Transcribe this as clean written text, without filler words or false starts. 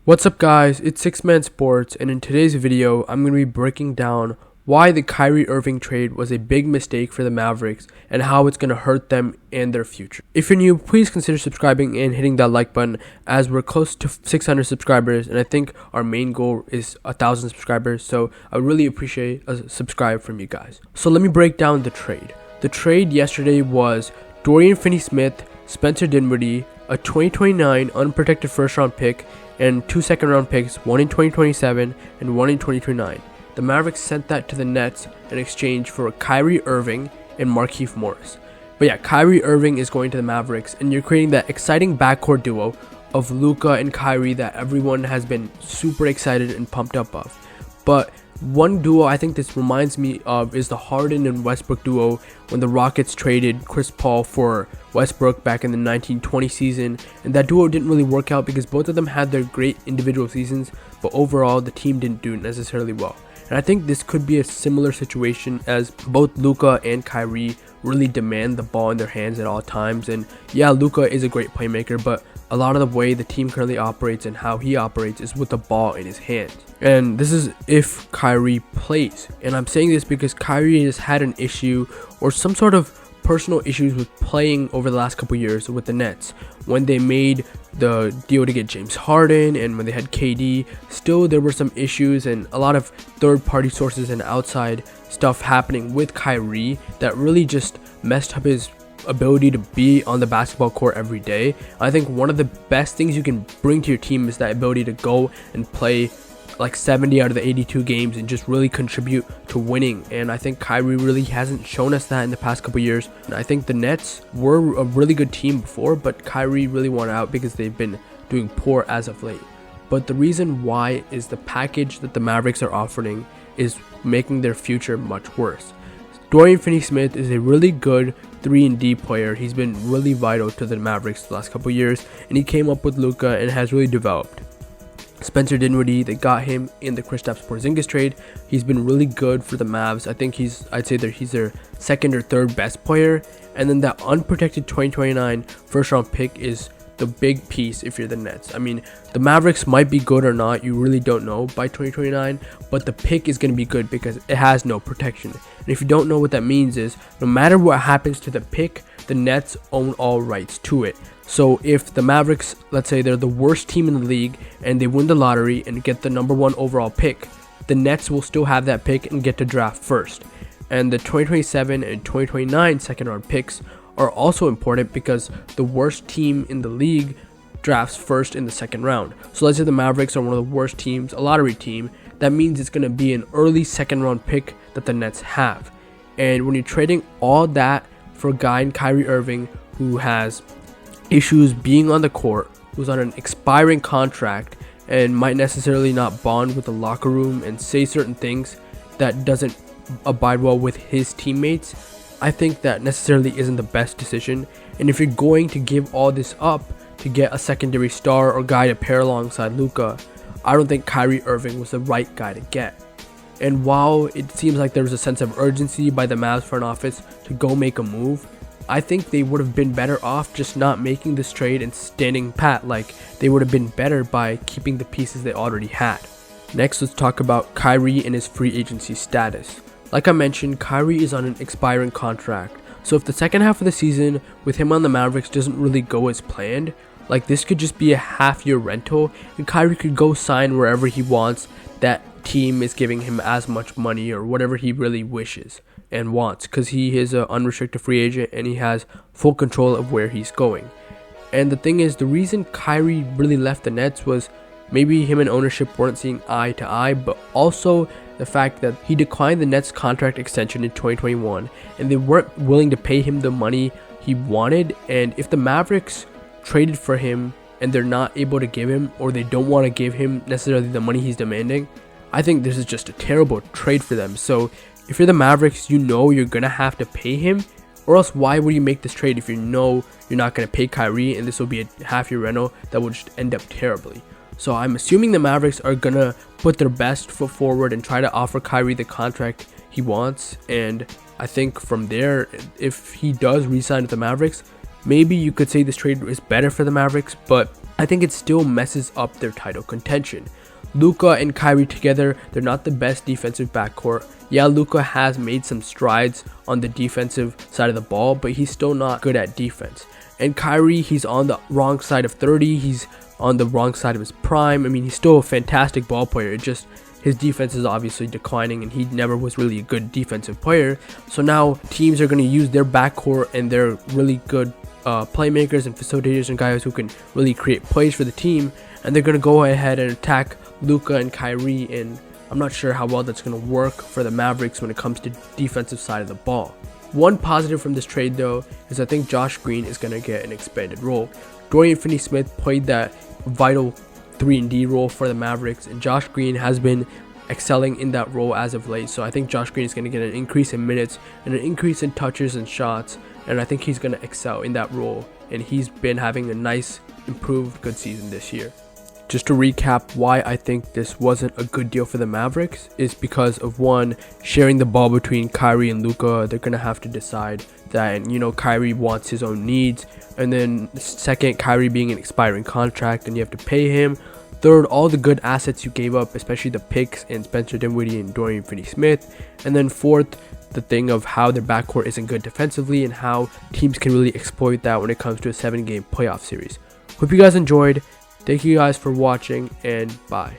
What's up guys, it's Six Man Sports, and in today's video I'm going to be breaking down why the Kyrie Irving trade was a big mistake for the Mavericks and how it's going to hurt them and their future. If you're new, please consider subscribing and hitting that like button, as we're close to 600 subscribers and I think our main goal is 1,000 subscribers, so I would really appreciate a subscribe from you guys. So let me break down the trade. The trade yesterday was Dorian Finney-Smith, Spencer Dinwiddie, a 2029 unprotected first round pick, and 2 second round picks, one in 2027 and one in 2029. The Mavericks sent that to the Nets in exchange for Kyrie Irving and Markieff Morris. But yeah, Kyrie Irving is going to the Mavericks, and you're creating that exciting backcourt duo of Luka and Kyrie that everyone has been super excited and pumped up of. But one duo I think this reminds me of is the Harden and Westbrook duo when the Rockets traded Chris Paul for Westbrook back in the 1920 season, and that duo didn't really work out because both of them had their great individual seasons, but overall the team didn't do necessarily well. And I think this could be a similar situation, as both Luka and Kyrie really demand the ball in their hands at all times. And yeah, Luka is a great playmaker, but a lot of the way the team currently operates and how he operates is with the ball in his hands. And this is if Kyrie plays. And I'm saying this because Kyrie has had an issue or some sort of personal issues with playing over the last couple years with the Nets. When they made the deal to get James Harden and when they had KD, still there were some issues and a lot of third-party sources and outside stuff happening with Kyrie that really just messed up his ability to be on the basketball court every day. I think one of the best things you can bring to your team is that ability to go and play like 70 out of the 82 games and just really contribute to winning. And I think Kyrie really hasn't shown us that in the past couple years. And I think the Nets were a really good team before, but Kyrie really wanted out because they've been doing poor as of late. But the reason why is the package that the Mavericks are offering is making their future much worse. Dorian Finney-Smith is a really good 3-and-D player. He's been really vital to the Mavericks the last couple years, and he came up with Luka and has really developed. Spencer Dinwiddie, they got him in the Kristaps Porzingis trade. He's been really good for the Mavs. I think I'd say that he's their second or third best player. And then that unprotected 2029 first round pick is the big piece if you're the Nets. I mean, the Mavericks might be good or not, you really don't know by 2029, but the pick is going to be good because it has no protection. And if you don't know what that means is, no matter what happens to the pick, the Nets own all rights to it. So if the Mavericks, let's say they're the worst team in the league and they win the lottery and get the number 1 overall pick, the Nets will still have that pick and get to draft first. And the 2027 and 2029 second round picks are also important because the worst team in the league drafts first in the second round. So let's say the Mavericks are one of the worst teams, a lottery team, that means it's going to be an early second round pick that the Nets have. And when you're trading all that for a guy in Kyrie Irving who has issues being on the court, who's on an expiring contract and might necessarily not bond with the locker room and say certain things that doesn't abide well with his teammates, I think that necessarily isn't the best decision. And if you're going to give all this up to get a secondary star or guy to pair alongside Luka, I don't think Kyrie Irving was the right guy to get. And while it seems like there was a sense of urgency by the Mavs front office to go make a move, I think they would have been better off just not making this trade and standing pat. Like, they would have been better by keeping the pieces they already had. Next, let's talk about Kyrie and his free agency status. Like I mentioned, Kyrie is on an expiring contract. So if the second half of the season with him on the Mavericks doesn't really go as planned, like this could just be a half-year rental and Kyrie could go sign wherever he wants. That team is giving him as much money or whatever he really wishes and wants, because he is an unrestricted free agent and he has full control of where he's going. And the thing is, the reason Kyrie really left the Nets was maybe him and ownership weren't seeing eye to eye, but also the fact that he declined the Nets contract extension in 2021 and they weren't willing to pay him the money he wanted. And if the Mavericks traded for him and they're not able to give him, or they don't want to give him necessarily the money he's demanding, I think this is just a terrible trade for them. So if you're the Mavericks, you know you're going to have to pay him, or else why would you make this trade if you know you're not going to pay Kyrie and this will be a half-year rental that will just end up terribly. So I'm assuming the Mavericks are going to put their best foot forward and try to offer Kyrie the contract he wants. And I think from there, if he does re-sign with the Mavericks, maybe you could say this trade is better for the Mavericks, but I think it still messes up their title contention. Luka and Kyrie together, they're not the best defensive backcourt. Yeah, Luka has made some strides on the defensive side of the ball, but he's still not good at defense. And Kyrie, he's on the wrong side of 30. He's on the wrong side of his prime. I mean, he's still a fantastic ball player. It just, his defense is obviously declining, and he never was really a good defensive player. So now teams are going to use their backcourt and their really good playmakers and facilitators and guys who can really create plays for the team, and they're going to go ahead and attack Luka and Kyrie, and I'm not sure how well that's going to work for the Mavericks when it comes to defensive side of the ball. One positive from this trade though is I think Josh Green is going to get an expanded role. Dorian Finney-Smith played that vital 3-and-D role for the Mavericks, and Josh Green has been excelling in that role as of late. So I think Josh Green is going to get an increase in minutes and an increase in touches and shots, and I think he's going to excel in that role, and he's been having a nice, improved, good season this year. Just to recap why I think this wasn't a good deal for the Mavericks is because of, one, sharing the ball between Kyrie and Luka. They're going to have to decide that, and Kyrie wants his own needs. And then second, Kyrie being an expiring contract and you have to pay him. Third, all the good assets you gave up, especially the picks and Spencer Dinwiddie and Dorian Finney-Smith. And then fourth, the thing of how their backcourt isn't good defensively and how teams can really exploit that when it comes to a 7-game playoff series. Hope you guys enjoyed. Thank you guys for watching, and bye.